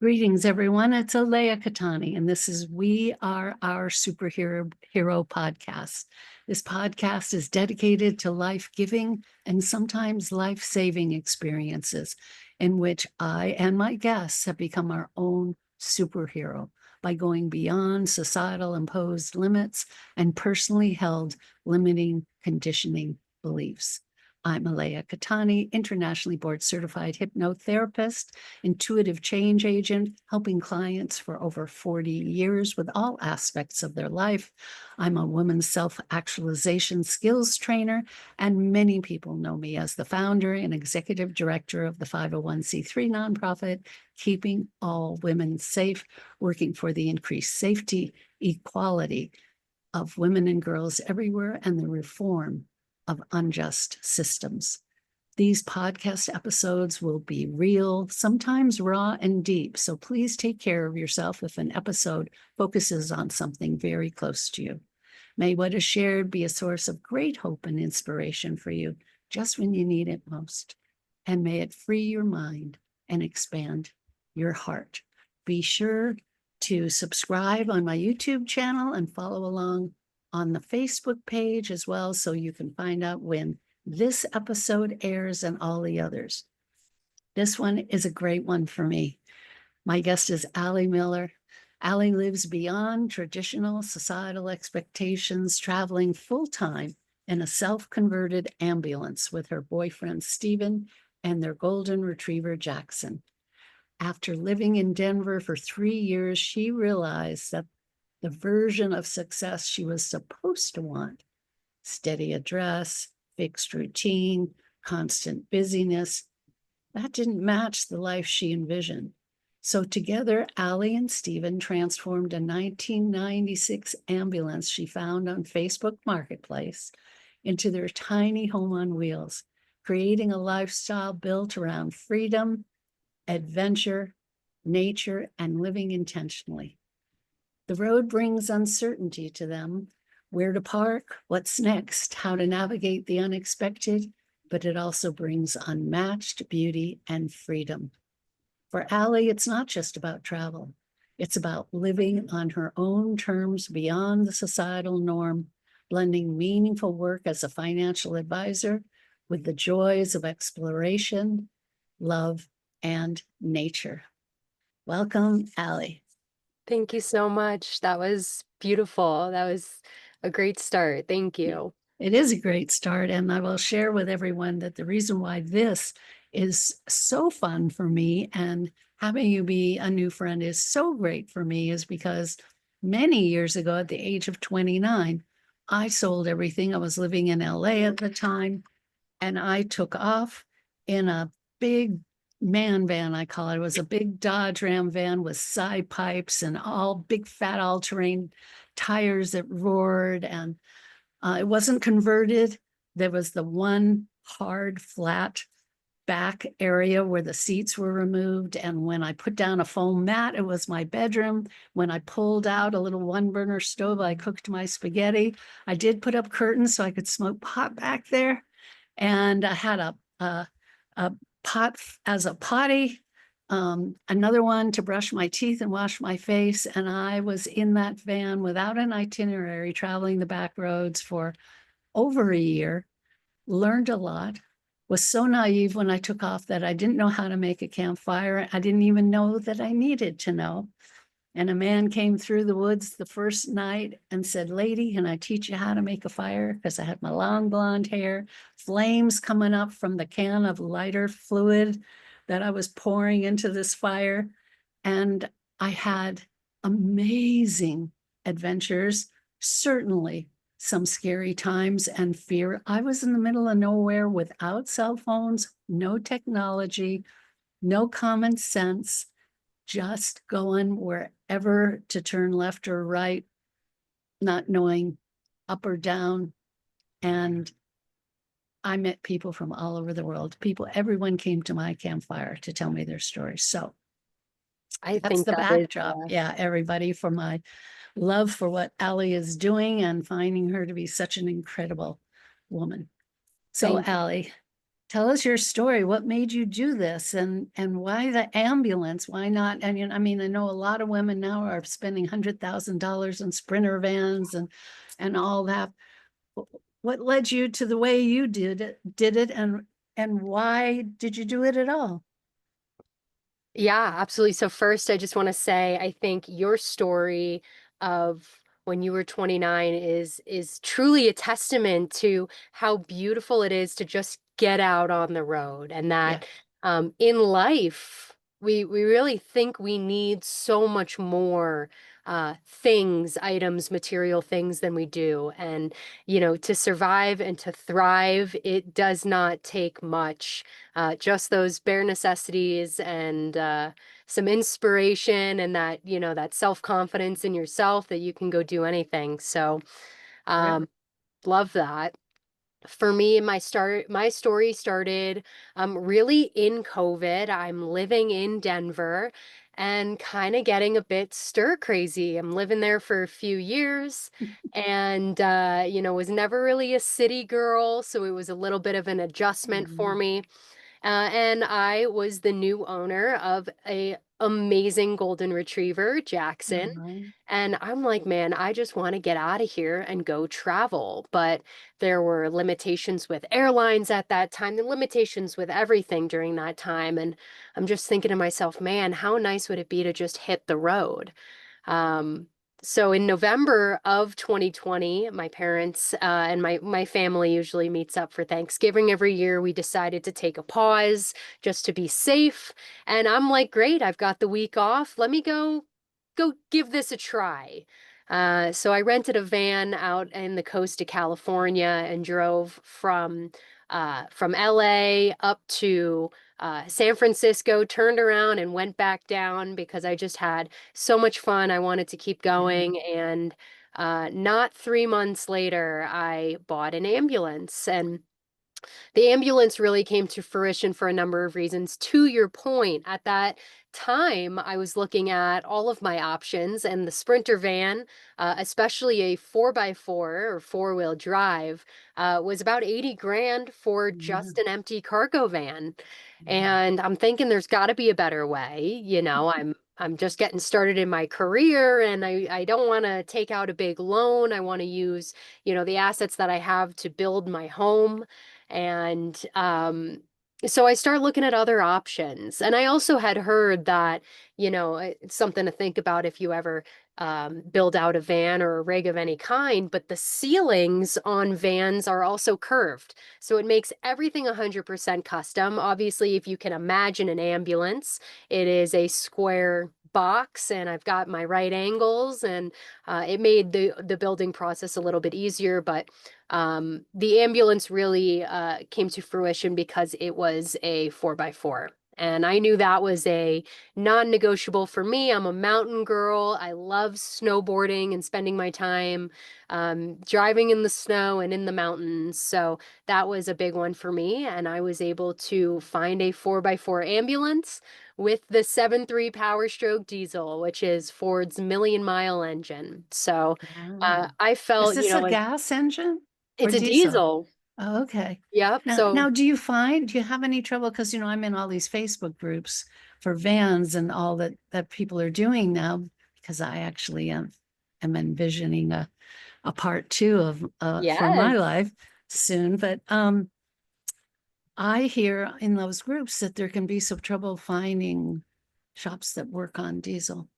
Greetings, everyone. It's Alaya Ketani, and this is We Are Our Superhero podcast. This podcast is dedicated to life-giving and sometimes life-saving experiences in which I and my guests have become our own superhero by going beyond societal imposed limits and personally held limiting conditioning beliefs. I'm Alaya Ketani, internationally board certified hypnotherapist, intuitive change agent, helping clients for over 40 years with all aspects of their life. I'm a women's self-actualization skills trainer, and many people know me as the founder and executive director of the 501c3 nonprofit, Keeping All Women Safe, working for the increased safety, equality of women and girls everywhere, and the reform of unjust systems. These podcast episodes will be real, sometimes raw and deep, so please take care of yourself if an episode focuses on something very close to you. May what is shared be a source of great hope and inspiration for you just when you need it most. And may it free your mind and expand your heart. Be sure to subscribe on my YouTube channel and follow along on the Facebook page as well, so you can find out when this episode airs and all the others. This one is a great one for me. My guest is Allie Miller. Allie lives beyond traditional societal expectations, traveling full-time in a self-converted ambulance with her boyfriend, Stephen, and their golden retriever, Jackson. After living in Denver for 3 years, she realized that the version of success she was supposed to want, steady address, fixed routine, constant busyness, that didn't match the life she envisioned. So together, Allie and Stephen transformed a 1996 ambulance she found on Facebook Marketplace into their tiny home on wheels, creating a lifestyle built around freedom, adventure, nature, and living intentionally. The road brings uncertainty to them, where to park, what's next, how to navigate the unexpected, but it also brings unmatched beauty and freedom. For Allie, it's not just about travel. It's about living on her own terms beyond the societal norm, blending meaningful work as a financial advisor with the joys of exploration, love, and nature. Welcome, Allie. Thank you so much. That was beautiful. That was a great start. Thank you. It is a great start, and I will share with everyone that the reason why this is so fun for me and having you be a new friend is so great for me is because many years ago, at the age of 29, I sold everything. I was living in LA at the time, and I took off in a big man van, I call it. It was a big Dodge Ram van with side pipes and all big fat all-terrain tires that roared, and it wasn't converted. There was the one hard, flat back area where the seats were removed. And when I put down a foam mat, it was my bedroom. When I pulled out a little one-burner stove, I cooked my spaghetti. I did put up curtains so I could smoke pot back there. And I had a pot as a potty, another one to brush my teeth and wash my face. And I was in that van without an itinerary, traveling the back roads for over a year, learned a lot, was so naive when I took off that I didn't know how to make a campfire. I didn't even know that I needed to know. And a man came through the woods the first night and said, "Lady, can I teach you how to make a fire?" Because I had my long blonde hair, flames coming up from the can of lighter fluid that I was pouring into this fire. And I had amazing adventures, certainly some scary times and fear. I was in the middle of nowhere without cell phones, no technology, no common sense, just going wherever to turn left or right, not knowing up or down. And I met people from all over the world. Everyone came to my campfire to tell me their stories. So I that's think the that is, backdrop. Yeah, everybody, for my love for what Allie is doing and finding her to be such an incredible woman. So, thank you. Allie, Tell us your story. What made you do this, and why the ambulance? Why not? And I mean, I know a lot of women now are spending $100,000 on Sprinter vans and all that. What led you to the way you did it, and why did you do it at all? Yeah, absolutely. So first, I just want to say I think your story of when you were 29 is truly a testament to how beautiful it is to just get out on the road, and Yeah, that in life we really think we need so much more things, items, material things than we do. And to survive and to thrive, it does not take much, just those bare necessities and some inspiration and that self-confidence in yourself that you can go do anything. So, sure. um, love that. For me, my story started really in COVID. I'm living in Denver and kind of getting a bit stir crazy. I'm living there for a few years and was never really a city girl, so it was a little bit of an adjustment for Mhm. me. And I was the new owner of a amazing golden retriever, Jackson. Uh-huh. And I'm like, man, I just want to get out of here and go travel. But there were limitations with airlines at that time, the limitations with everything during that time. And I'm just thinking to myself, man, how nice would it be to just hit the road? Um, so in November of 2020, my parents and my family usually meets up for Thanksgiving every year. We decided to take a pause just to be safe. And I'm like, great, I've got the week off. Let me go give this a try. So I rented a van out in the coast of California and drove from LA up to San Francisco, turned around and went back down because I just had so much fun. I wanted to keep Yeah. going. And not 3 months later, I bought an ambulance. And the ambulance really came to fruition for a number of reasons. To your point, at that time, I was looking at all of my options, and the Sprinter van, especially a 4x4 or four-wheel drive, was about 80 grand for Yeah. just an empty cargo van. Mhm. And I'm thinking there's got to be a better way. I'm just getting started in my career, and I don't want to take out a big loan. I want to use, the assets that I have to build my home. And so I start looking at other options. And I also had heard that, it's something to think about if you ever build out a van or a rig of any kind, but the ceilings on vans are also curved. So it makes everything 100% custom. Obviously, if you can imagine an ambulance, it is a square box, and I've got my right angles, and it made the building process a little bit easier. But the ambulance really came to fruition because it was a 4x4. And I knew that was a non-negotiable for me. I'm a mountain girl. I love snowboarding and spending my time driving in the snow and in the mountains. So that was a big one for me. And I was able to find a 4x4 ambulance with the 7.3 Power Stroke diesel, which is Ford's million mile engine. So Wow. I Is felt, this a like gas engine or it's a diesel? diesel. Oh, okay. Yep. Now, So, do you have any trouble? Because I'm in all these Facebook groups for vans and all that people are doing now. Because I actually am envisioning a part two of for my yes. life soon. But I hear in those groups that there can be some trouble finding shops that work on diesel.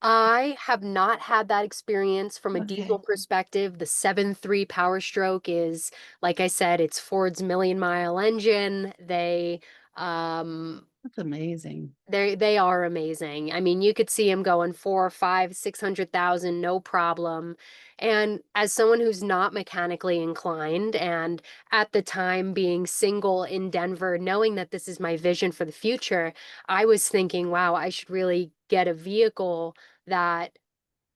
I have not had that experience from a diesel Okay, perspective. The 7.3 Power Stroke is, like I said, it's Ford's million mile engine. Um, that's amazing. they are amazing. I mean, you could see them going 4, 5, 600,000, no problem. And as someone who's not mechanically inclined, and at the time being single in Denver, knowing that this is my vision for the future, I was thinking, wow, I should really get a vehicle that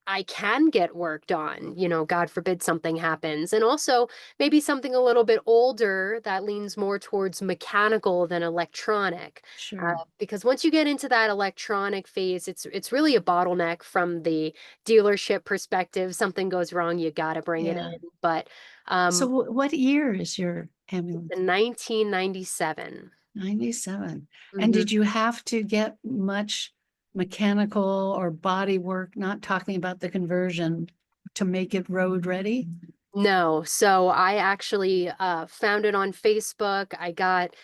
I can get worked on, God forbid something happens. And also maybe something a little bit older that leans more towards mechanical than electronic. Sure. Because once you get into that electronic phase, it's really a bottleneck from the dealership perspective. Something goes wrong, you got to bring it Yeah. in. But So um, what year is your ambulance? In 1997. 97. And Mhm. did you have to get much mechanical or body work, not talking about the conversion, to make it road ready? No, so I actually found it on Facebook. I got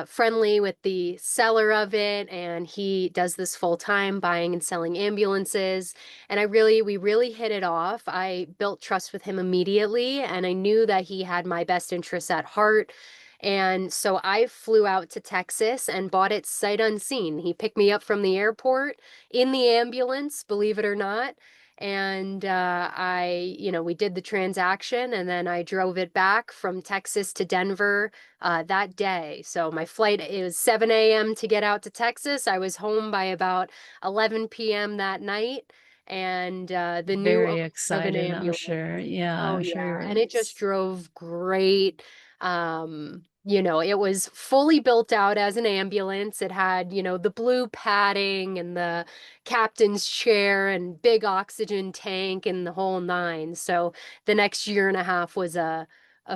friendly with the seller of it, and he does this full time, buying and selling ambulances. And we really hit it off. I built trust with him immediately, and I knew that he had my best interests at heart. And so I flew out to Texas and bought it sight unseen. He picked me up from the airport in the ambulance, believe it or not. And we did the transaction, and then I drove it back from Texas to Denver that day. So my flight, it was 7 a.m. to get out to Texas. I was home by about 11 p.m. that night, and the new owner Very of an excited, I'm ambulance. sure. Yeah, Oh I'm yeah, sure you and were. it just drove great. It was fully built out as an ambulance. It had, the blue padding and the captain's chair and big oxygen tank and the whole nine. So the next year and a half was a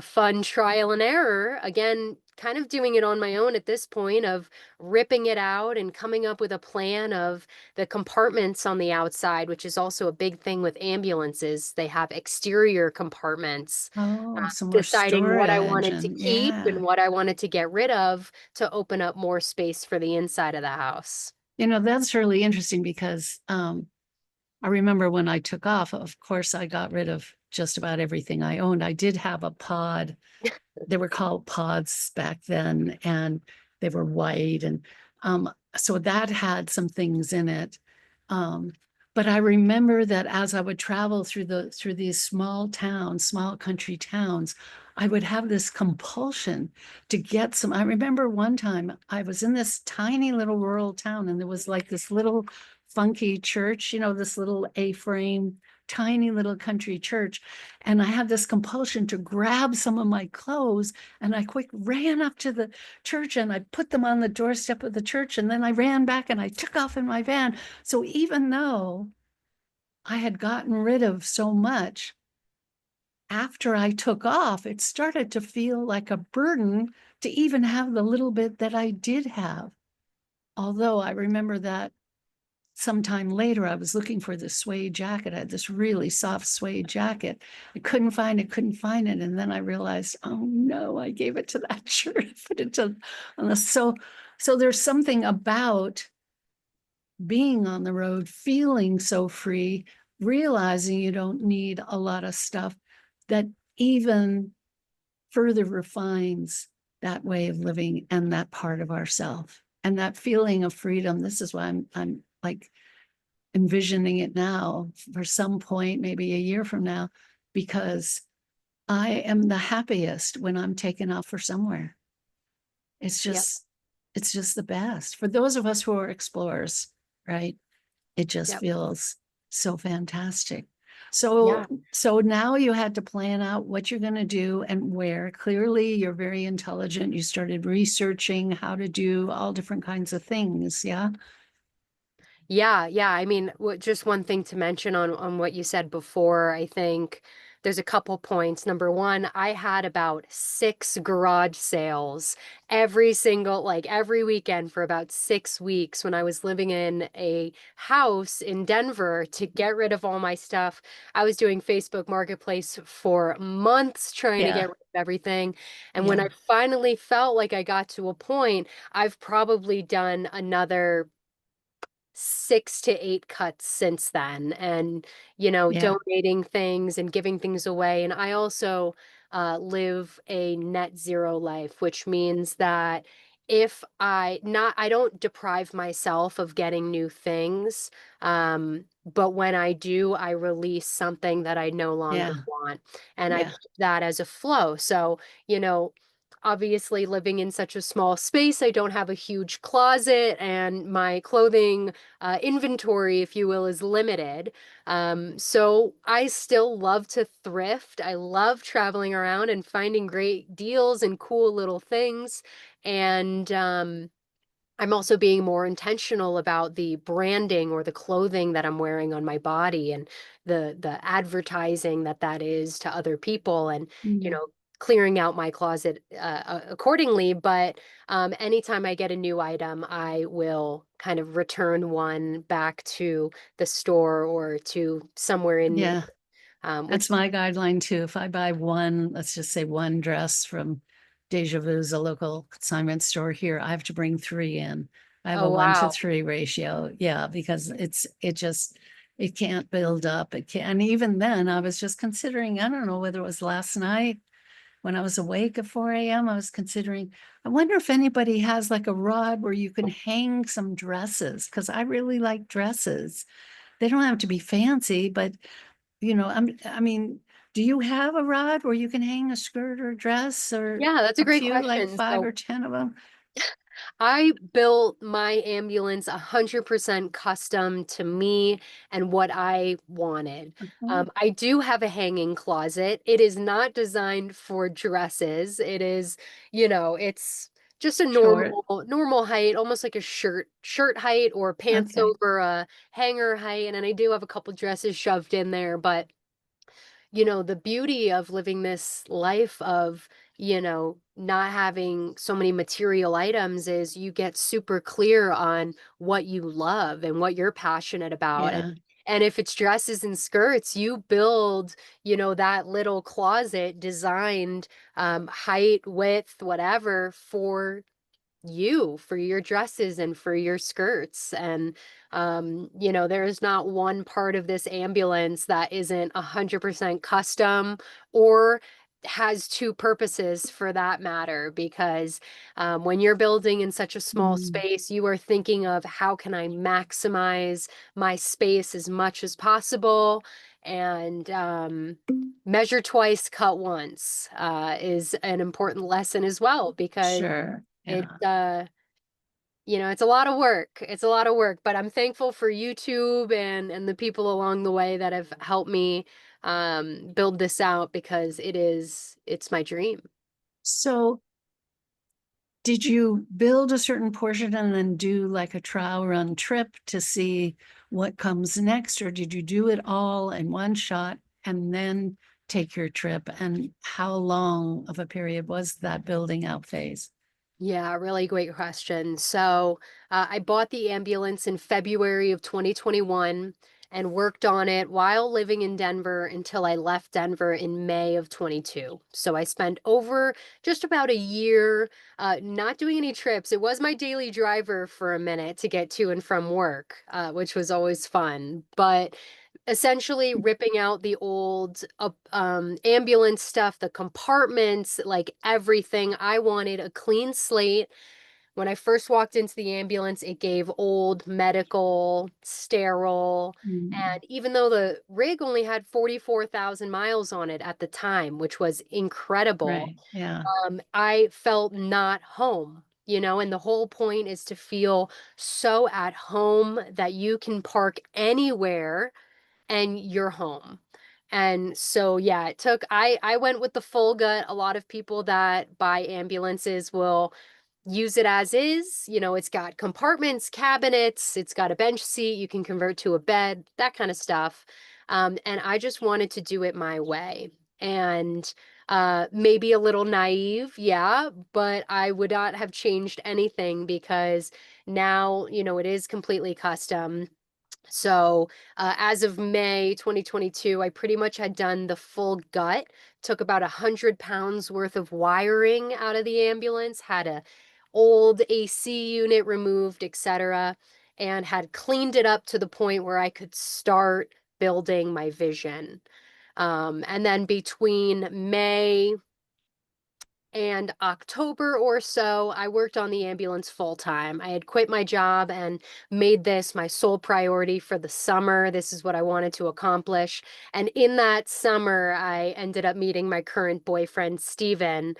fun trial and error. Again, kind of doing it on my own at this point of ripping it out and coming up with a plan of the compartments on the outside, which is also a big thing with ambulances. They have exterior compartments, Oh, some more deciding what I storage wanted to and keep yeah. and what I wanted to get rid of to open up more space for the inside of the house. That's really interesting because I remember when I took off, of course, I got rid of just about everything I owned. I did have a pod. They were called pods back then, and they were white. And so that had some things in it. Um, but I remember that as I would travel through these small towns, small country towns, I would have this compulsion to get some. I remember one time I was in this tiny little rural town, and there was like this little funky church, this little A-frame, tiny little country church. And I had this compulsion to grab some of my clothes, and I quick ran up to the church and I put them on the doorstep of the church. And then I ran back and I took off in my van. So even though I had gotten rid of so much, after I took off, it started to feel like a burden to even have the little bit that I did have. Although I remember that sometime later, I was looking for this suede jacket. I had this really soft suede jacket. I couldn't find it. And then I realized, oh no, I gave it to that shirt. Put it to on the so there's something about being on the road, feeling so free, realizing you don't need a lot of stuff that even further refines that way of living and that part of ourself. And that feeling of freedom. This is why I'm like envisioning it now for some point, maybe a year from now, because I am the happiest when I'm taken off for somewhere. It's Yep, just, it's just the best for those of us who are explorers, right? It just yep, feels so fantastic. yeah. So now you had to plan out what you're going to do and where. Clearly, you're very intelligent. You started researching how to do all different kinds of things. Yeah. Yeah, yeah. I mean, just one thing to mention on what you said before, I think there's a couple points. Number one, I had about six garage sales every weekend for about 6 weeks when I was living in a house in Denver to get rid of all my stuff. I was doing Facebook Marketplace for months trying to get Yeah. rid of everything. And when I Yeah. finally felt like I got to a point, I've probably done another 6 to 8 cuts since then, and Yeah. donating things and giving things away. And I also live a net zero life, which means that if I don't deprive myself of getting new things, but when I do, I release something that I no longer Yeah. want, and I Yeah. keep that as a flow. So, you know obviously, living in such a small space, I don't have a huge closet, and my clothing inventory, if you will, is limited. So I still love to thrift. I love traveling around and finding great deals and cool little things. And I'm also being more intentional about the branding or the clothing that I'm wearing on my body and the advertising that is to other people. And, Mm. clearing out my closet accordingly. But anytime I get a new item, I will kind of return one back to the store or to somewhere in need, Yeah, which, that's my guideline too. If I buy one, let's just say one dress from Deja Vu's, a local consignment store here, I have to bring three in. I have a oh, 1 to wow. 3 ratio. Yeah, because it can't build up. It can't, and even then I was just considering, I don't know whether it was last night when I was awake at 4 a.m., I was considering, I wonder if anybody has like a rod where you can hang some dresses, because I really like dresses. They don't have to be fancy, but I mean, do you have a rod where you can hang a skirt or dress or Yeah, that's a a great few, like question. 5 or 10 of them? I built my ambulance 100% custom to me and what I wanted. Mhm. I do have a hanging closet. It is not designed for dresses. It is, it's just a Short. normal height, almost like a shirt height or pants Okay. over a hanger height. And then I do have a couple dresses shoved in there, but the beauty of living this life of, not having so many material items is you get super clear on what you love and what you're passionate about. And Yeah. and if it's dresses and skirts, you build, that little closet designed, height, width, whatever, for your dresses and for your skirts. And there is not one part of this ambulance that isn't 100% custom or has two purposes for that matter, because when you're building in such a small Mm, space, you are thinking of how can I maximize my space as much as possible. And measure twice, cut once is an important lesson as well, because sure. it, Yeah. it's a lot of work. It's a lot of work, but I'm thankful for YouTube and the people along the way that have helped me build this out, because it's my dream. So did you build a certain portion and then do like a trial run trip to see what comes next? Or did you do it all in one shot and then take your trip? And how long of a period was that building out phase? Yeah, really great question. So, I bought the ambulance in February of 2021 and worked on it while living in Denver until I left Denver in May of 22. So, I spent over just about a year not doing any trips. It was my daily driver for a minute to get to and from work, which was always fun. But essentially ripping out the old ambulance stuff, the compartments, like everything. I wanted a clean slate. When I first walked into the ambulance, it gave old, medical, sterile. Mm, And even though the rig only had 44,000 miles on it at the time, which was incredible, right. Yeah. I felt not home. And the whole point is to feel so at home that you can park anywhere and you're home. And so yeah, I went with the full gut. A lot of people that buy ambulances will use it as is. It's got compartments, cabinets, it's got a bench seat, you can convert to a bed, that kind of stuff. And I just wanted to do it my way. And maybe a little naive, yeah, but I would not have changed anything, because now, it is completely custom. So, as of May 2022, I pretty much had done the full gut, took about 100 pounds worth of wiring out of the ambulance, had a old AC unit removed, etc., and had cleaned it up to the point where I could start building my vision. And then between May and October or so, I worked on the ambulance full time. I had quit my job and made this my sole priority for the summer. This is what I wanted to accomplish. And in that summer, I ended up meeting my current boyfriend, Steven,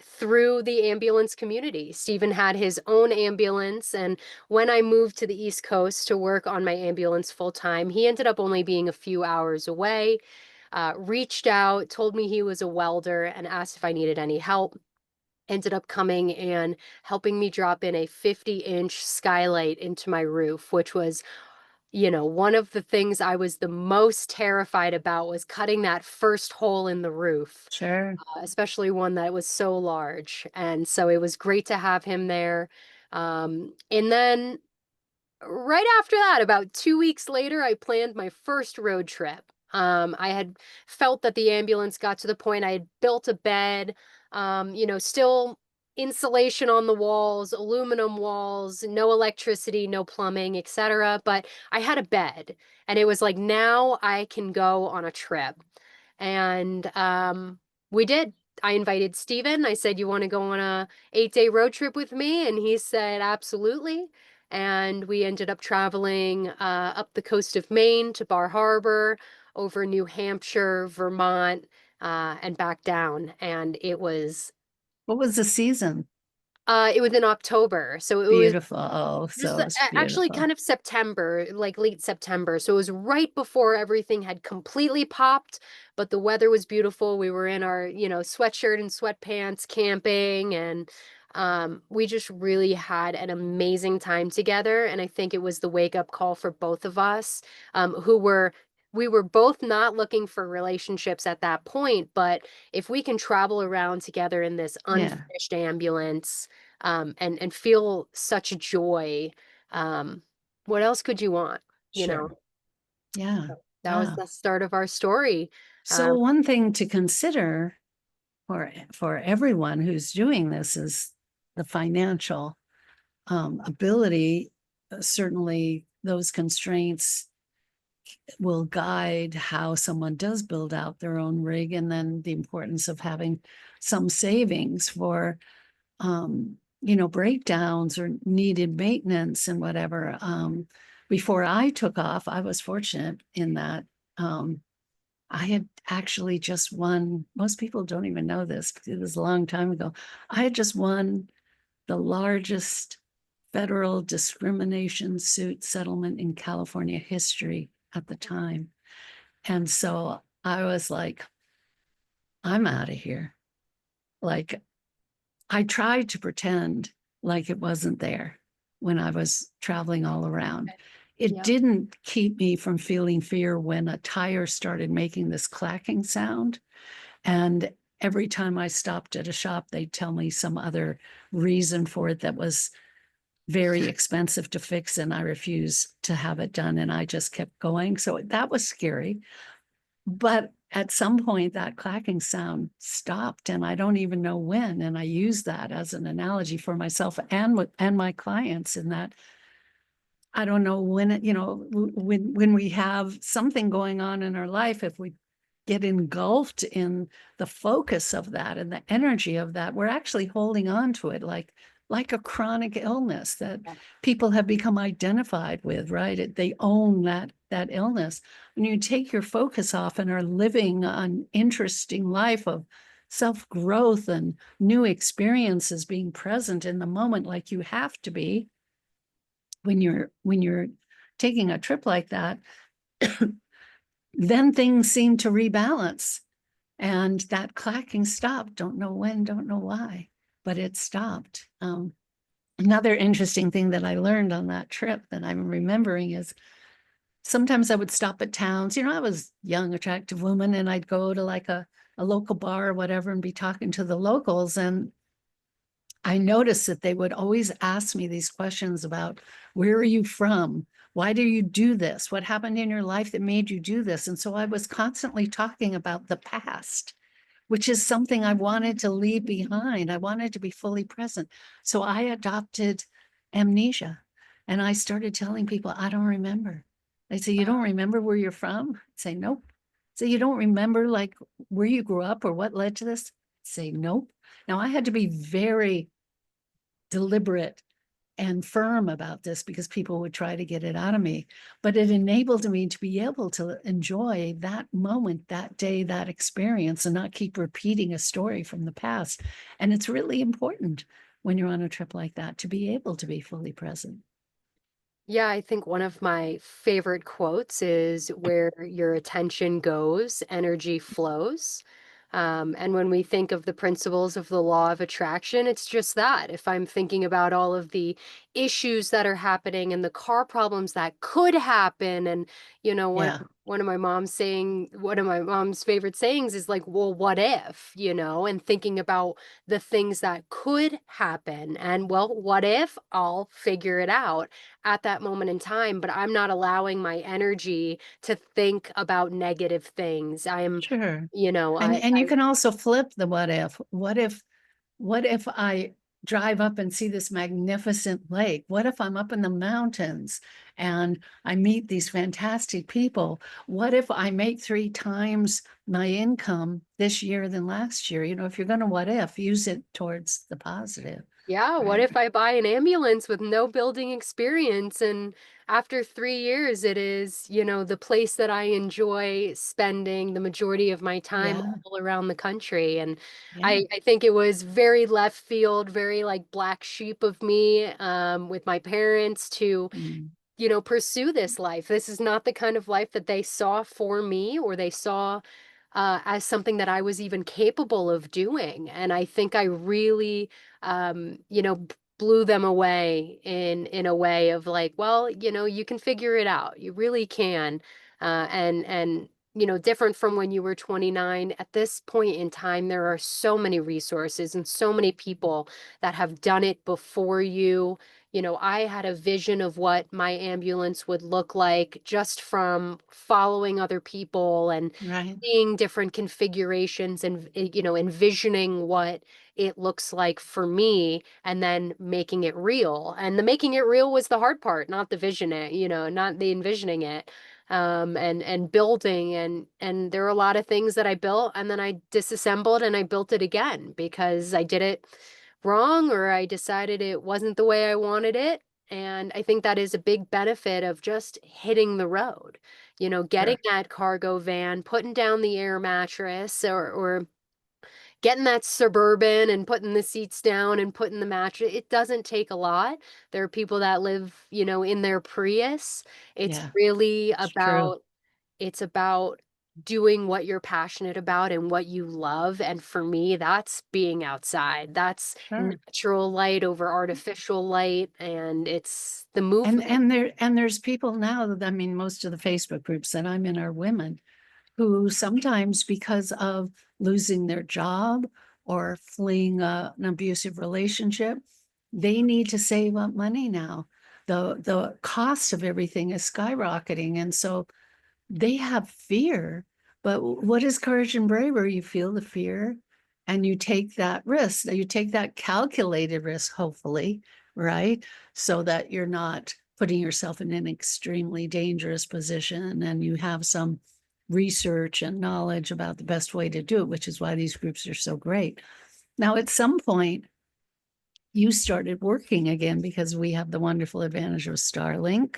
through the ambulance community. Steven had his own ambulance. And when I moved to the East Coast to work on my ambulance full time, he ended up only being a few hours away. Reached out, told me he was a welder, and asked if I needed any help. Ended up coming and helping me drop in a 50-inch skylight into my roof, which was one of the things I was the most terrified about was cutting that first hole in the roof, Sure. especially one that was so large. And so it was great to have him there. And then right after that, about 2 weeks later, I planned my first road trip. I had felt that the ambulance got to the point I had built a bed, still insulation on the walls, aluminum walls, no electricity, no plumbing, etc. But I had a bed, and it was like, now I can go on a trip. And we did. I invited Steven. I said, "You want to go on a 8-day road trip with me?" And he said, "Absolutely." And we ended up traveling up the coast of Maine to Bar Harbor, over New Hampshire, Vermont, and back down. And What was the season? it was in October, so it was Beautiful. Oh, just so it's actually beautiful. kind of September, like late September. So it was right before everything had completely popped, but the weather was beautiful. We were in our, sweatshirt and sweatpants camping, and we just really had an amazing time together. And I think it was the wake up call for both of us, we were both not looking for relationships at that point, but if we can travel around together in this Yeah, unfinished ambulance, and feel such joy. Um, what else could you want? You know, sure. Yeah. that was Wow. the start of our story. So Um, one thing to consider for everyone who's doing this is the financial ability. Certainly, those constraints will guide how someone does build out their own rig, and then the importance of having some savings for breakdowns or needed maintenance and whatever. Before I took off, I was fortunate in that I had actually just won. Most people don't even know this, because it was a long time ago. I had just won the largest federal discrimination suit settlement in California history at the time. And so I was like, I'm out of here. Like, I tried to pretend like it wasn't there when I was traveling all around. It yeah. didn't keep me from feeling fear when a tire started making this clacking sound. And every time I stopped at a shop, they'd tell me some other reason for it that was very expensive to fix, and I refused to have it done. And I just kept going. So that was scary. But at some point, that clacking sound stopped, and I don't even know when. And I use that as an analogy for myself and my clients, in that I don't know when when we have something going on in our life, if we get engulfed in the focus of that and the energy of that, we're actually holding on to it like a chronic illness that people have become identified with, right? They own that illness. When you take your focus off and are living an interesting life of self-growth and new experiences, being present in the moment like you have to be when you're taking a trip like that, then things seem to rebalance. And that clacking stopped. Don't know when, don't know why, but it stopped. Another interesting thing that I learned on that trip that I'm remembering is sometimes I would stop at towns. I was a young, attractive woman, and I'd go to like a local bar or whatever and be talking to the locals. And I noticed that they would always ask me these questions about, where are you from? Why do you do this? What happened in your life that made you do this? And so I was constantly talking about the past, which is something I wanted to leave behind. I wanted to be fully present. So I adopted amnesia, and I started telling people, I don't remember. They say, you don't remember where you're from? I'd say, nope. So you don't remember like where you grew up or what led to this? I'd say, nope. Now I had to be very deliberate and firm about this, because people would try to get it out of me. But it enabled me to be able to enjoy that moment, that day, that experience, and not keep repeating a story from the past. And it's really important when you're on a trip like that to be able to be fully present. Yeah, I think one of my favorite quotes is, where your attention goes, energy flows. And when we think of the principles of the law of attraction, it's just that. If I'm thinking about all of the issues that are happening and the car problems that could happen. And, Yeah, one of my mom's favorite sayings is like, well, what if, and thinking about the things that could happen. And well, what if I'll figure it out at that moment in time, but I'm not allowing my energy to think about negative things. sure. I, And you can also flip the what if. What if I drive up and see this magnificent lake? What if I'm up in the mountains and I meet these fantastic people? What if I make 3 times my income this year than last year? If you're going to what if, use it towards the positive, Yeah, what right? if I buy an ambulance with no building experience and after 3 years it is, the place that I enjoy spending the majority of my time Yeah, all around the country. And yeah. I think it was very left field, very like black sheep of me, with my parents to Mm, pursue this life. This is not the kind of life that they saw for me or they saw as something that I was even capable of doing. And I think I really, blew them away in a way of like, well, you can figure it out. You really can. And different from when you were 29, at this point in time, there are so many resources and so many people that have done it before you. I had a vision of what my ambulance would look like just from following other people and right. seeing different configurations and, envisioning what it looks like for me and then making it real. And the making it real was the hard part, not the vision it, not the envisioning it. And building and there are a lot of things that I built and then I disassembled and I built it again because I did it wrong or I decided it wasn't the way I wanted it. And I think that is a big benefit of just hitting the road, getting Sure. that cargo van, putting down the air mattress or getting that Suburban and putting the seats down and putting the mattress. It doesn't take a lot. There are people that live, in their Prius. It's Yeah, really it's true. about doing what you're passionate about and what you love. And for me, that's being outside. That's Sure. natural light over artificial light. And it's the And movement. there's people now that, I mean, most of the Facebook groups that I'm in are women who sometimes, because of losing their job or fleeing an abusive relationship, they need to save up money now. The cost of everything is skyrocketing. And so they have fear. But what is courage and bravery? You feel the fear and you take that risk. You take that calculated risk, hopefully, right? So that you're not putting yourself in an extremely dangerous position and you have some research and knowledge about the best way to do it, which is why these groups are so great. Now, at some point, you started working again because we have the wonderful advantage of Starlink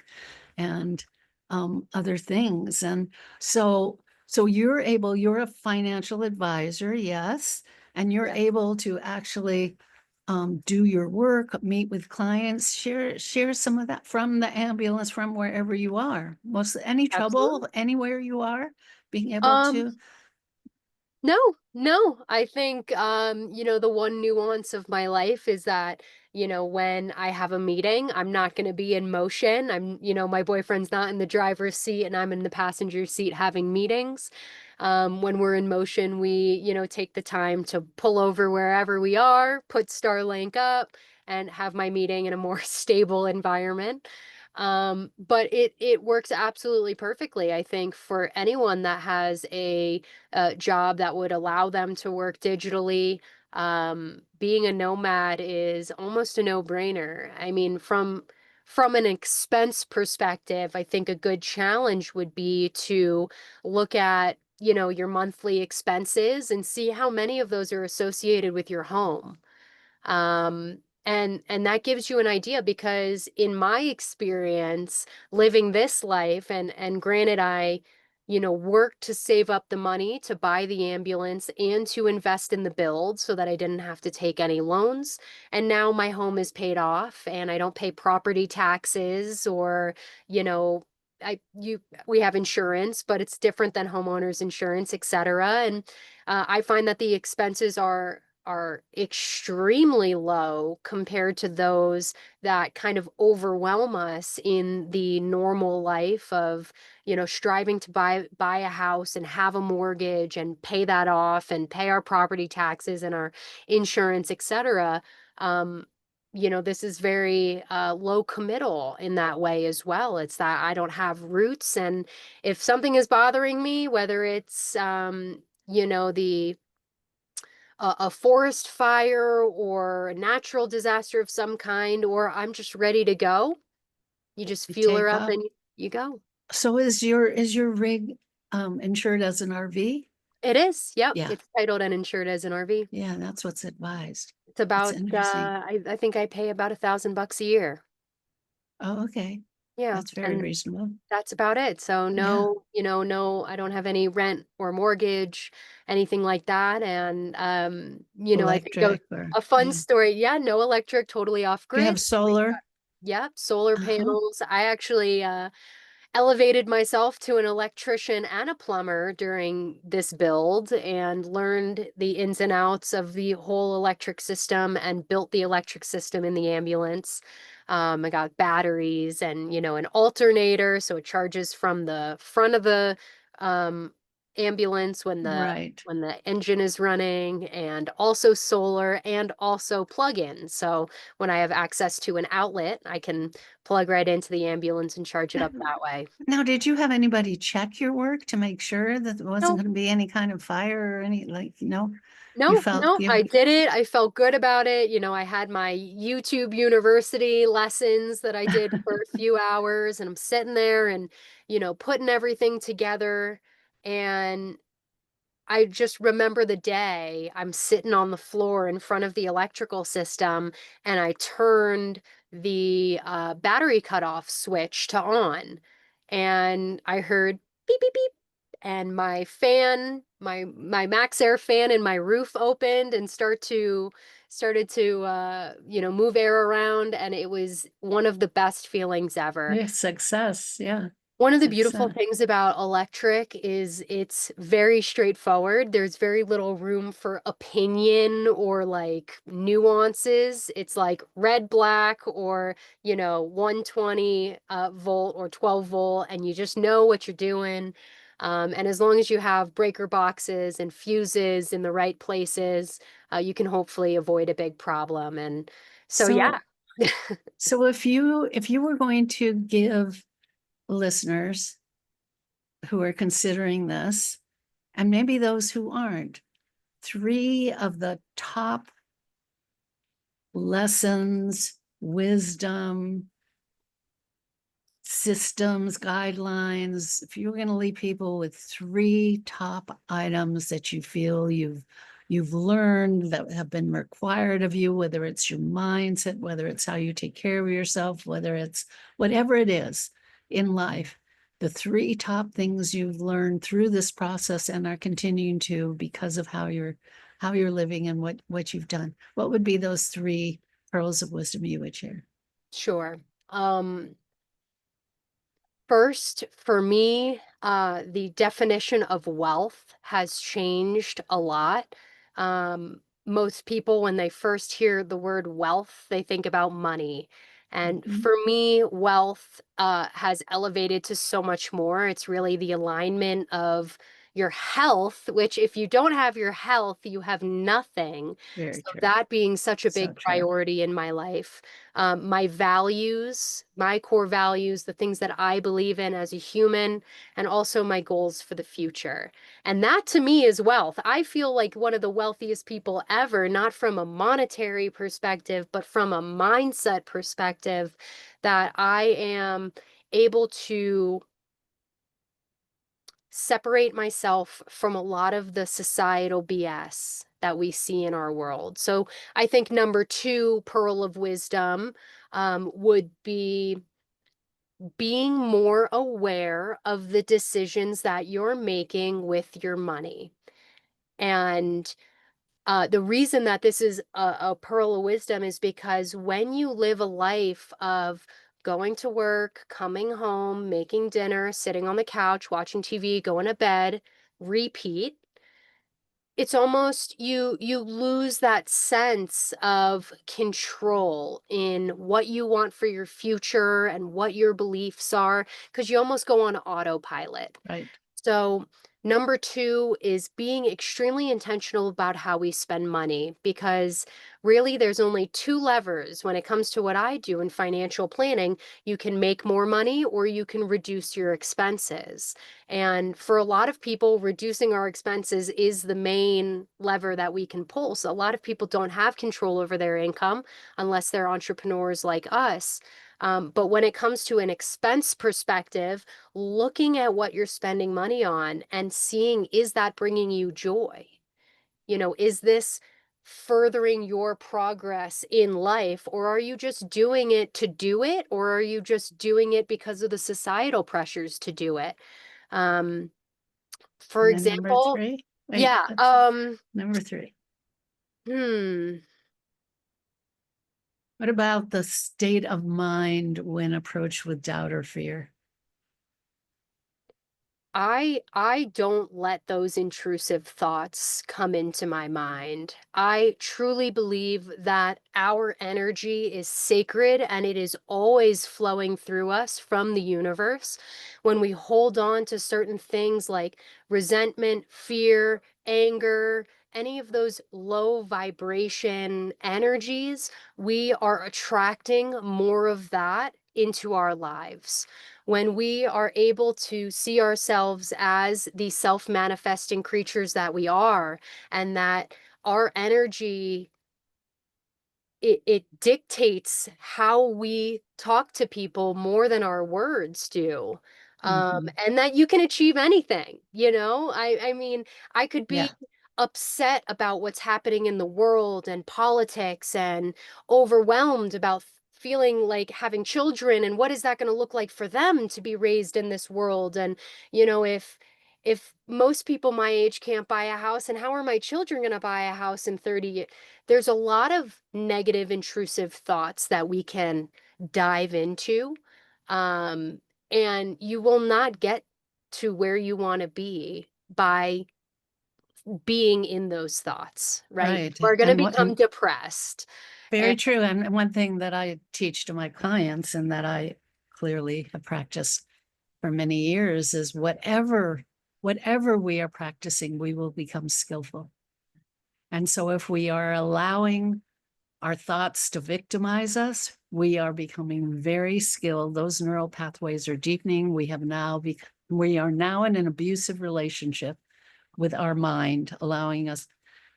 and other things. And so you're a financial advisor, yes, and you're Yeah. able to actually do your work, meet with clients, share some of that from the ambulance, from wherever you are. Any Absolutely. trouble anywhere you are being able Um, to? No, no. I think, the one nuance of my life is that, when I have a meeting, I'm not going to be in motion. My boyfriend's not in the driver's seat and I'm in the passenger seat having meetings. When we're in motion, we, take the time to pull over wherever we are, put Starlink up, and have my meeting in a more stable environment. But it works absolutely perfectly, I think, for anyone that has a job that would allow them to work digitally. Being a nomad is almost a no-brainer. I mean, from an expense perspective, I think a good challenge would be to look at, your monthly expenses and see how many of those are associated with your home. And that gives you an idea because in my experience living this life and granted I worked to save up the money to buy the ambulance and to invest in the build so that I didn't have to take any loans, and now my home is paid off and I don't pay property taxes or you know I you we have insurance, but it's different than homeowners insurance, etc. And I find that the expenses are extremely low compared to those that kind of overwhelm us in the normal life of, striving to buy a house and have a mortgage and pay that off and pay our property taxes and our insurance, etc. Um, this is very low committal in that way as well. It's that I don't have roots, and if something is bothering me, whether it's the a forest fire or a natural disaster of some kind, or I'm just ready to go. You just You fuel her take up off. and you go. So is your rig insured as an RV? It is. Yep. Yeah. It's titled and insured as an RV. Yeah, that's what's advised. It's That's about, interesting. I think I pay about $1,000 a year. Oh, okay. Yeah. That's very And reasonable. that's about it. So Yeah. no, no, I don't have any rent or mortgage, anything like that. And, I think Electric or a fun yeah. story. Yeah. No electric, totally off Do you have grid. solar? Yep, solar Uh-huh. panels. I actually elevated myself to an electrician and a plumber during this build and learned the ins and outs of the whole electric system and built the electric system in the ambulance. I got batteries and, an alternator so it charges from the front of the um, ambulance Right. when the engine is running, and also solar and also plug-in. So when I have access to an outlet, I can plug right into the ambulance and charge it up that way. Now, did you have anybody check your work to make sure that there wasn't No, going to be any kind of fire or any you no, felt no, you I did it. I felt good about it. I had my YouTube University lessons that I did for a few hours, and I'm sitting there and, putting everything together. And I just remember the day I'm sitting on the floor in front of the electrical system, and I turned the battery cutoff switch to on, and I heard beep beep beep, and my fan, my max air fan in my roof opened and started to move air around, and it was one of the best feelings ever. yeah, success. Yeah. One of the beautiful Success. things about electric is it's very straightforward. There's very little room for opinion or like nuances. It's like red, black, or, 120 volt or 12 volt, and you just know what you're doing. And as long as you have breaker boxes and fuses in the right places, you can hopefully avoid a big problem. And so, yeah. So so if you were going to give listeners who are considering this, and maybe those who aren't, three of the top lessons, wisdom, systems, guidelines, if you were going to leave people with three top items that you feel you've learned that have been required of you, whether it's your mindset, whether it's how you take care of yourself, whether it's whatever it is in life, the three top things you've learned through this process and are continuing to because of how you're living and what you've done, what would be those three pearls of wisdom you would share? Sure. First, for me, the definition of wealth has changed a lot. Most people, when they first hear the word wealth, they think about money. And Mhm. for me, wealth has elevated to so much more. It's really the alignment of your health, which if you don't have your health, you have nothing. Very So true. that being such a So big true. priority in my life, my values, my core values, the things that I believe in as a human, and also my goals for the future. And that to me is wealth. I feel like one of the wealthiest people ever, not from a monetary perspective, but from a mindset perspective, that I am able to separate myself from a lot of the societal BS that we see in our world. So I think number two, pearl of wisdom, would be being more aware of the decisions that you're making with your money. And the reason that this is a pearl of wisdom is because when you live a life of going to work, coming home, making dinner, sitting on the couch, watching TV, going to bed, repeat, it's almost you lose that sense of control in what you want for your future and what your beliefs are, because you almost go on autopilot. Right. So, number two is being extremely intentional about how we spend money, because really there's only two levers when it comes to what I do in financial planning. You can make more money or you can reduce your expenses. And for a lot of people, reducing our expenses is the main lever that we can pull. So, a lot of people don't have control over their income unless they're entrepreneurs like us. But when it comes to an expense perspective, looking at what you're spending money on and seeing, is that bringing you joy? Is this furthering your progress in life, or are you just doing it to do it, or are you just doing it because of the societal pressures to do it? Um, for And then number example, three, wait, yeah, number three. hmm. What about the state of mind when approached with doubt or fear? I don't let those intrusive thoughts come into my mind. I truly believe that our energy is sacred and it is always flowing through us from the universe. When we hold on to certain things like resentment, fear, anger, any of those low vibration energies, we are attracting more of that into our lives. When we are able to see ourselves as the self-manifesting creatures that we are, and that our energy, it dictates how we talk to people more than our words do. Mhm. And that you can achieve anything, I mean, I could be Yeah. upset about what's happening in the world and politics and overwhelmed about feeling like having children and what is that going to look like for them to be raised in this world. And if most people my age can't buy a house, and how are my children going to buy a house in 30 years? There's a lot of negative, intrusive thoughts that we can dive into. Um, and you will not get to where you want to be by being in those thoughts, right? Right. We're going to And what become and depressed. very And true. And one thing that I teach to my clients and that I clearly have practiced for many years is whatever we are practicing, we will become skillful. And so if we are allowing our thoughts to victimize us, we are becoming very skilled. Those neural pathways are deepening. We are now in an abusive relationship with our mind, allowing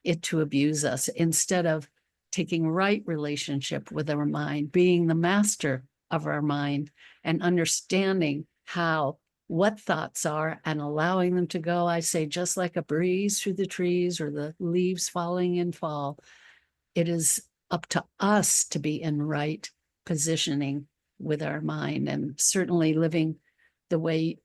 it to abuse us instead of taking right relationship with our mind, being the master of our mind and understanding what thoughts are and allowing them to go. I say, just like a breeze through the trees or the leaves falling in fall, it is up to us to be in right positioning with our mind, and certainly living the way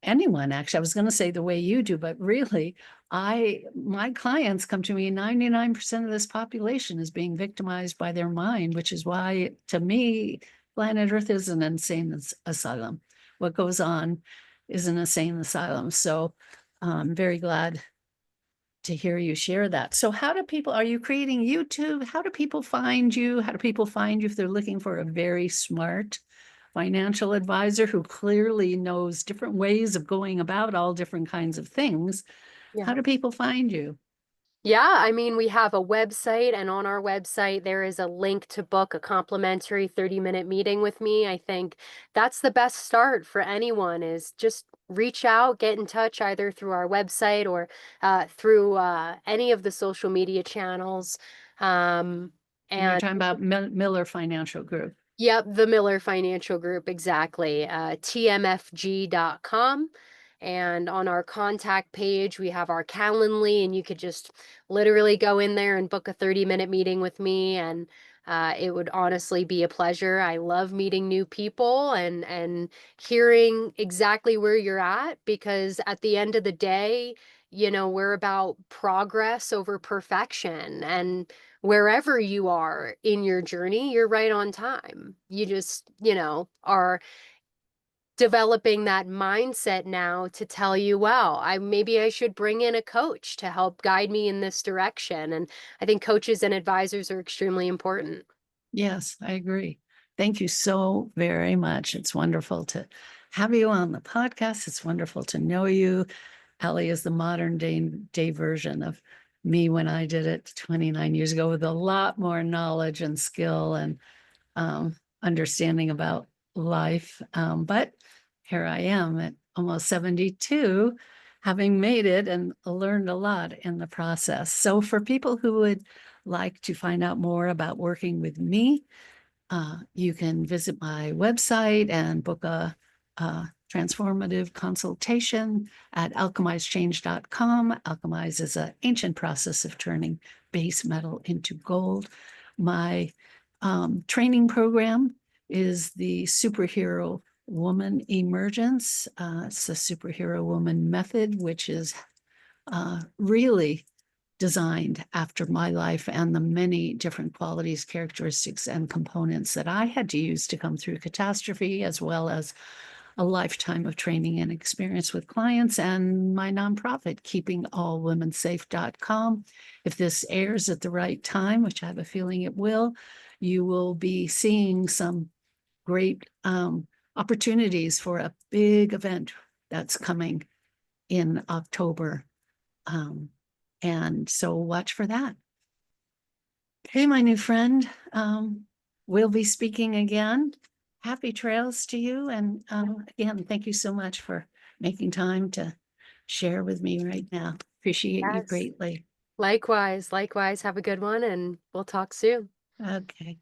anyone, actually, I was going to say the way you do, but really, my clients come to me, 99% of this population is being victimized by their mind, which is why, to me, planet Earth is an insane asylum. What goes on is an insane asylum. So I'm very glad to hear you share that. So are you creating YouTube? How do people find you? How do people find you if they're looking for a very smart financial advisor who clearly knows different ways of going about all different kinds of things? yeah. How do people find you? Yeah, I mean, we have a website, and on our website, there is a link to book a complimentary 30-minute meeting with me. I think that's the best start for anyone, is just reach out, get in touch either through our website or through any of the social media channels. Um, And you're and talking about Miller Financial Group. Yep, the Miller Financial Group, exactly. TMFG.com. And on our contact page, we have our Calendly, and you could just literally go in there and book a 30-minute meeting with me. And it would honestly be a pleasure. I love meeting new people and hearing exactly where you're at, because at the end of the day, we're about progress over perfection. And wherever you are in your journey, you're right on time. You just, are developing that mindset now to tell you, wow, maybe I should bring in a coach to help guide me in this direction. And I think coaches and advisors are extremely important. Yes, I agree. Thank you so very much. It's wonderful to have you on the podcast. It's wonderful to know you. Allie is the modern day version of me when I did it 29 years ago, with a lot more knowledge and skill and understanding about life. But here I am at almost 72, having made it and learned a lot in the process. So for people who would like to find out more about working with me, you can visit my website and book a transformative consultation at alchemizechange.com. Alchemize is an ancient process of turning base metal into gold. My training program is the Superhero Woman Emergence. It's the Superhero Woman method, which is really designed after my life and the many different qualities, characteristics, and components that I had to use to come through catastrophe, as well as a lifetime of training and experience with clients, and my nonprofit, keepingallwomensafe.com. If this airs at the right time, which I have a feeling it will, you will be seeing some great opportunities for a big event that's coming in October. And so watch for that. Hey, my new friend, we'll be speaking again. Happy trails to you. And again, thank you so much for making time to share with me right now. Appreciate you Yes. greatly. Likewise, likewise. Have a good one, and we'll talk soon. Okay.